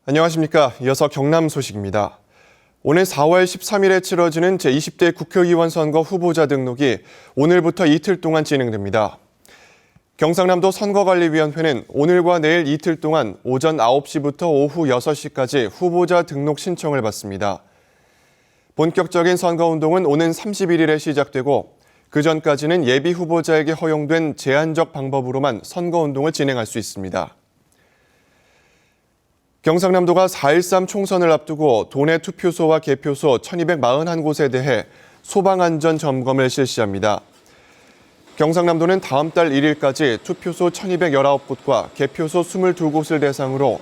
안녕하십니까. 이어서 경남 소식입니다. 오늘 4월 13일에 치러지는 제20대 국회의원 선거 후보자 등록이 오늘부터 이틀 동안 진행됩니다. 경상남도 선거관리위원회는 오늘과 내일 이틀 동안 오전 9시부터 오후 6시까지 후보자 등록 신청을 받습니다. 본격적인 선거운동은 오는 31일에 시작되고 그전까지는 예비 후보자에게 허용된 제한적 방법으로만 선거운동을 진행할 수 있습니다. 경상남도가 4.13 총선을 앞두고 도내 투표소와 개표소 1241곳에 대해 소방안전 점검을 실시합니다. 경상남도는 다음 달 1일까지 투표소 1219곳과 개표소 22곳을 대상으로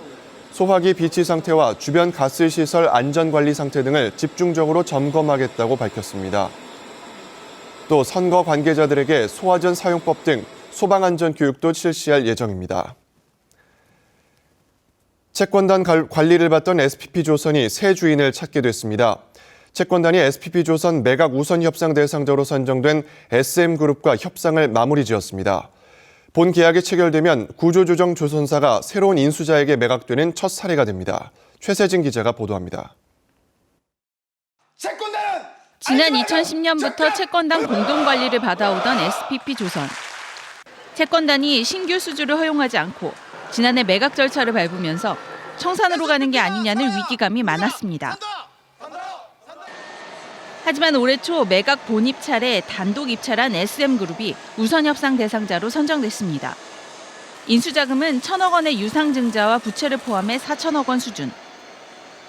소화기 비치 상태와 주변 가스시설 안전관리 상태 등을 집중적으로 점검하겠다고 밝혔습니다. 또 선거 관계자들에게 소화전 사용법 등 소방안전 교육도 실시할 예정입니다. 채권단 관리를 받던 SPP조선이 새 주인을 찾게 됐습니다. 채권단이 SPP조선 매각 우선 협상 대상자로 선정된 SM그룹과 협상을 마무리 지었습니다. 본 계약이 체결되면 구조조정조선사가 새로운 인수자에게 매각되는 첫 사례가 됩니다. 최세진 기자가 보도합니다. 지난 2010년부터 채권단 공동관리를 받아오던 SPP조선. 채권단이 신규 수주를 허용하지 않고 지난해 매각 절차를 밟으면서 청산으로 가는 게 아니냐는 위기감이 많았습니다. 하지만 올해 초 매각 본입 차례 단독 입찰한 SM그룹이 우선 협상 대상자로 선정됐습니다. 인수자금은 1,000억 원의 유상증자와 부채를 포함해 4천억 원 수준.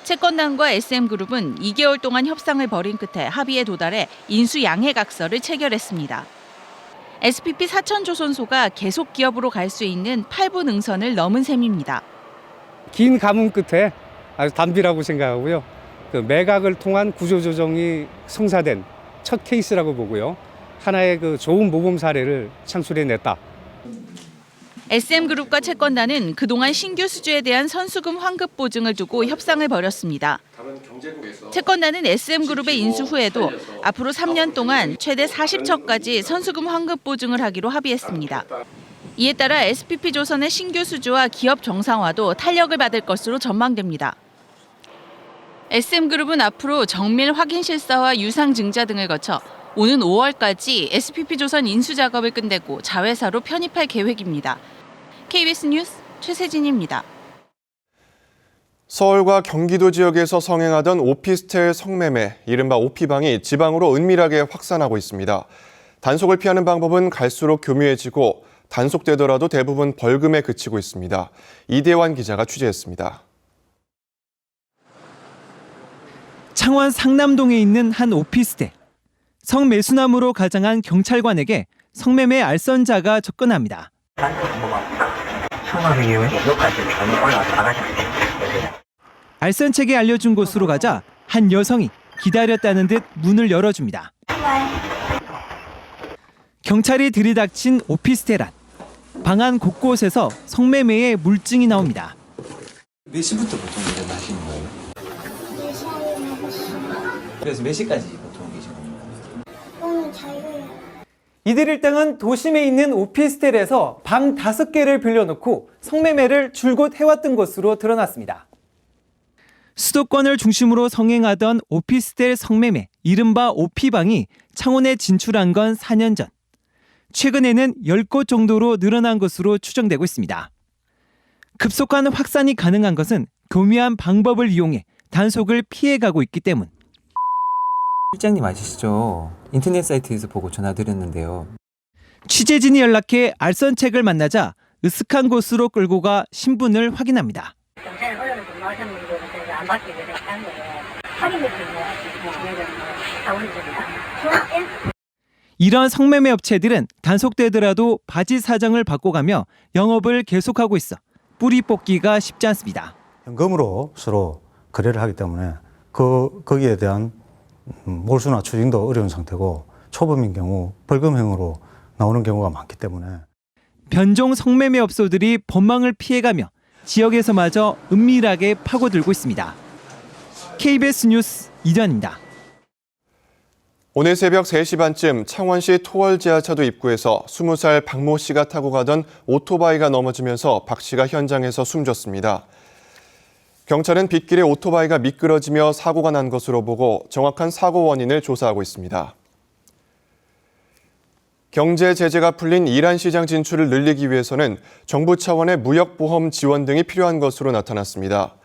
채권단과 SM그룹은 2개월 동안 협상을 벌인 끝에 합의에 도달해 인수 양해각서를 체결했습니다. SPP 사천조선소가 계속 기업으로 갈 수 있는 8부 능선을 넘은 셈입니다. 긴 가문 끝에 아주 단비라고 생각하고요. 그 매각을 통한 구조조정이 성사된 첫 케이스라고 보고요. 하나의 그 좋은 모범 사례를 창출해냈다. SM그룹과 채권단은 그동안 신규 수주에 대한 선수금 환급 보증을 두고 협상을 벌였습니다. 채권단은 SM그룹의 인수 후에도 앞으로 3년 동안 최대 40척까지 선수금 환급 보증을 하기로 합의했습니다. 이에 따라 SPP조선의 신규 수주와 기업 정상화도 탄력을 받을 것으로 전망됩니다. SM그룹은 앞으로 정밀 확인 실사와 유상증자 등을 거쳐 오는 5월까지 SPP조선 인수 작업을 끝내고 자회사로 편입할 계획입니다. KBS 뉴스 최세진입니다. 서울과 경기도 지역에서 성행하던 오피스텔 성매매, 이른바 오피방이 지방으로 은밀하게 확산하고 있습니다. 단속을 피하는 방법은 갈수록 교묘해지고 단속되더라도 대부분 벌금에 그치고 있습니다. 이대환 기자가 취재했습니다. 창원 상남동에 있는 한 오피스텔. 성매수남으로 가장한 경찰관에게 성매매 알선자가 접근합니다. 알선책에 알려준 곳으로 가자 한 여성이 기다렸다는 듯 문을 열어줍니다. 경찰이 들이닥친 오피스텔 안. 방 안 곳곳에서 성매매의 물증이 나옵니다. 몇 시부터 보통 일어나시는 거예요? 4시. 그래서 몇 시까지 보통 계시는 거예요? 오늘 자유예요. 이들 일당은 도심에 있는 오피스텔에서 방 5개를 빌려놓고 성매매를 줄곧 해왔던 것으로 드러났습니다. 수도권을 중심으로 성행하던 오피스텔 성매매, 이른바 오피방이 창원에 진출한 건 4년 전. 최근에는 10곳 정도로 늘어난 것으로 추정되고 있습니다. 급속한 확산이 가능한 것은 교묘한 방법을 이용해 단속을 피해가고 있기 때문. 실장님 아시죠? 인터넷 사이트에서 보고 전화드렸는데요. 취재진이 연락해 알선책을 만나자 으슥한 곳으로 끌고 가 신분을 확인합니다. 경찰에 올려놓고 마셨는데 안 받게 되는 거예요. 확인됐어요. 이런 성매매 업체들은 단속되더라도 바지 사정을 바꿔가며 영업을 계속하고 있어 뿌리 뽑기가 쉽지 않습니다. 현금으로 서로 거래를 하기 때문에 거기에 대한 몰수나 추징도 어려운 상태고 초범인 경우 벌금형으로 나오는 경우가 많기 때문에 변종 성매매 업소들이 법망을 피해가며 지역에서마저 은밀하게 파고들고 있습니다. KBS 뉴스 이전입니다. 오늘 새벽 3시 반쯤 창원시 토월 지하차도 입구에서 20살 박모 씨가 타고 가던 오토바이가 넘어지면서 박 씨가 현장에서 숨졌습니다. 경찰은 빗길에 오토바이가 미끄러지며 사고가 난 것으로 보고 정확한 사고 원인을 조사하고 있습니다. 경제 제재가 풀린 이란 시장 진출을 늘리기 위해서는 정부 차원의 무역보험 지원 등이 필요한 것으로 나타났습니다.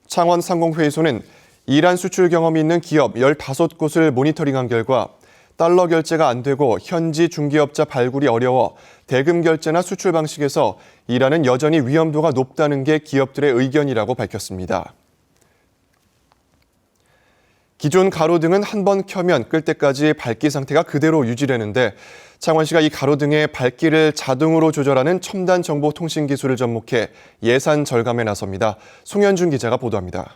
창원 상공회의소는 이란 수출 경험이 있는 기업 15곳을 모니터링한 결과 달러 결제가 안 되고 현지 중개업자 발굴이 어려워 대금 결제나 수출 방식에서 이란은 여전히 위험도가 높다는 게 기업들의 의견이라고 밝혔습니다. 기존 가로등은 한 번 켜면 끌 때까지 밝기 상태가 그대로 유지되는데 창원시가 이 가로등의 밝기를 자동으로 조절하는 첨단 정보통신 기술을 접목해 예산 절감에 나섭니다. 송현준 기자가 보도합니다.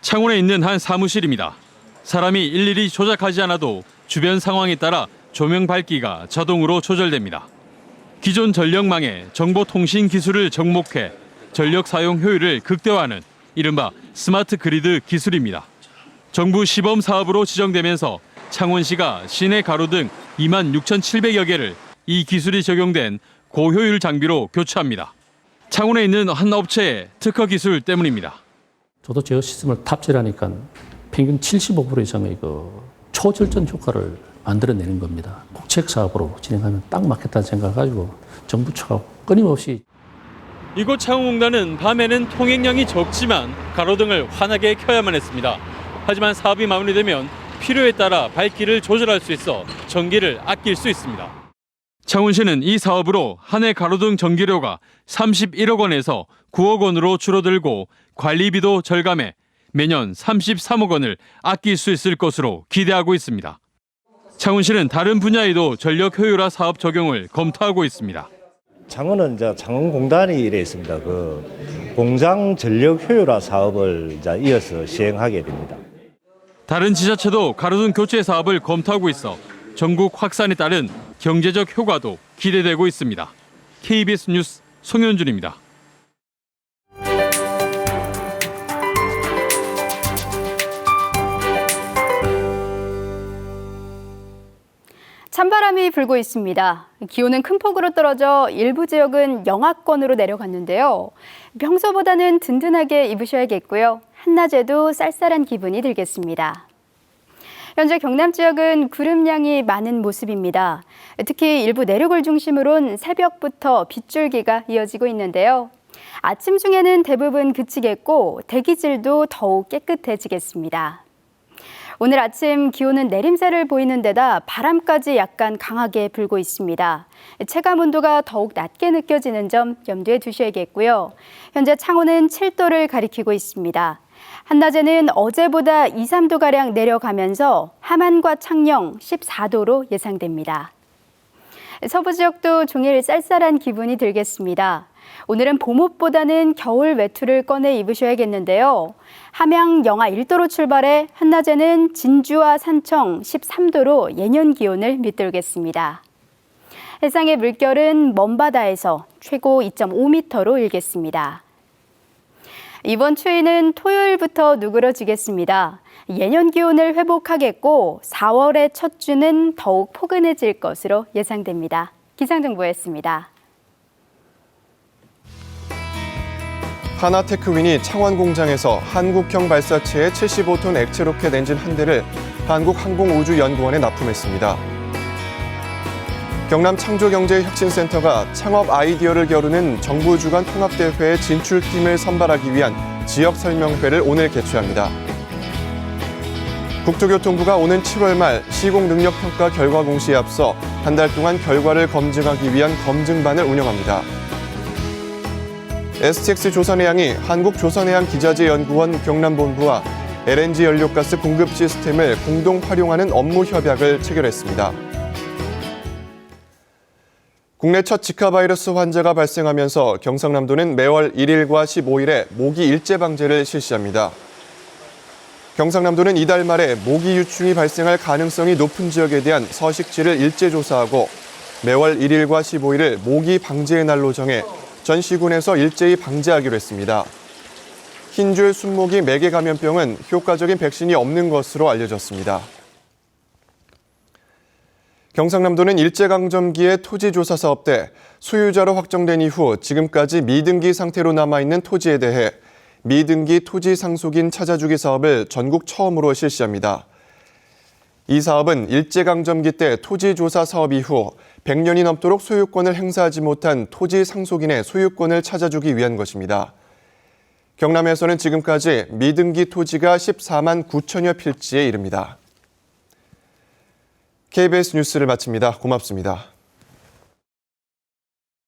창원에 있는 한 사무실입니다. 사람이 일일이 조작하지 않아도 주변 상황에 따라 조명 밝기가 자동으로 조절됩니다. 기존 전력망에 정보통신 기술을 접목해 전력 사용 효율을 극대화하는 이른바 스마트 그리드 기술입니다. 정부 시범 사업으로 지정되면서 창원시가 시내 가로등 26,700여 개를 이 기술이 적용된 고효율 장비로 교체합니다. 창원에 있는 한 업체의 특허 기술 때문입니다. 저도 제어 시스템을 탑재하니까 평균 75% 이상의 초절전 효과를 만들어내는 겁니다. 국책 사업으로 진행하면 딱 맞겠다는 생각을 가지고 정부 측하고 끊임없이. 이곳 창원공단은 밤에는 통행량이 적지만 가로등을 환하게 켜야만 했습니다. 하지만 사업이 마무리되면 필요에 따라 밝기를 조절할 수 있어 전기를 아낄 수 있습니다. 창원시는 이 사업으로 한 해 가로등 전기료가 31억 원에서 9억 원으로 줄어들고 관리비도 절감해 매년 33억 원을 아낄 수 있을 것으로 기대하고 있습니다. 창원시는 다른 분야에도 전력 효율화 사업 적용을 검토하고 있습니다. 창원은 이제 창원공단이 이래 있습니다. 그 공장 전력 효율화 사업을 이제 이어서 시행하게 됩니다. 다른 지자체도 가로등 교체 사업을 검토하고 있어 전국 확산에 따른 경제적 효과도 기대되고 있습니다. KBS 뉴스 송현준입니다. 찬바람이 불고 있습니다. 기온은 큰 폭으로 떨어져 일부 지역은 영하권으로 내려갔는데요. 평소보다는 든든하게 입으셔야겠고요. 한낮에도 쌀쌀한 기분이 들겠습니다. 현재 경남 지역은 구름량이 많은 모습입니다. 특히 일부 내륙을 중심으로는 새벽부터 빗줄기가 이어지고 있는데요. 아침 중에는 대부분 그치겠고 대기질도 더욱 깨끗해지겠습니다. 오늘 아침 기온은 내림세를 보이는 데다 바람까지 약간 강하게 불고 있습니다. 체감 온도가 더욱 낮게 느껴지는 점 염두에 두셔야겠고요. 현재 창원은 7도를 가리키고 있습니다. 한낮에는 어제보다 2, 3도가량 내려가면서 함안과 창녕 14도로 예상됩니다. 서부 지역도 종일 쌀쌀한 기분이 들겠습니다. 오늘은 봄옷보다는 겨울 외투를 꺼내 입으셔야겠는데요. 함양 영하 1도로 출발해 한낮에는 진주와 산청 13도로 예년 기온을 밑돌겠습니다. 해상의 물결은 먼바다에서 최고 2.5m로 일겠습니다. 이번 추위는 토요일부터 누그러지겠습니다. 예년 기온을 회복하겠고 4월의 첫 주는 더욱 포근해질 것으로 예상됩니다. 기상정보였습니다. 하나테크윈이 창원 공장에서 한국형 발사체의 75톤 액체 로켓 엔진 한 대를 한국항공우주연구원에 납품했습니다. 경남 창조경제혁신센터가 창업 아이디어를 겨루는 정부 주관 통합대회의 진출팀을 선발하기 위한 지역 설명회를 오늘 개최합니다. 국토교통부가 오는 7월 말 시공능력평가 결과 공시에 앞서 한 달 동안 결과를 검증하기 위한 검증반을 운영합니다. STX 조선해양이 한국조선해양기자재연구원 경남본부와 LNG 연료가스 공급 시스템을 공동 활용하는 업무 협약을 체결했습니다. 국내 첫 지카 바이러스 환자가 발생하면서 경상남도는 매월 1일과 15일에 모기 일제 방제를 실시합니다. 경상남도는 이달 말에 모기 유충이 발생할 가능성이 높은 지역에 대한 서식지를 일제 조사하고 매월 1일과 15일을 모기 방제의 날로 정해 전 시군에서 일제히 방제하기로 했습니다. 흰줄 순모기 매개 감염병은 효과적인 백신이 없는 것으로 알려졌습니다. 경상남도는 일제강점기의 토지조사 사업 때 소유자로 확정된 이후 지금까지 미등기 상태로 남아있는 토지에 대해 미등기 토지 상속인 찾아주기 사업을 전국 처음으로 실시합니다. 이 사업은 일제강점기 때 토지조사 사업 이후 100년이 넘도록 소유권을 행사하지 못한 토지 상속인의 소유권을 찾아주기 위한 것입니다. 경남에서는 지금까지 미등기 토지가 14만 9천여 필지에 이릅니다. KBS 뉴스를 마칩니다. 고맙습니다.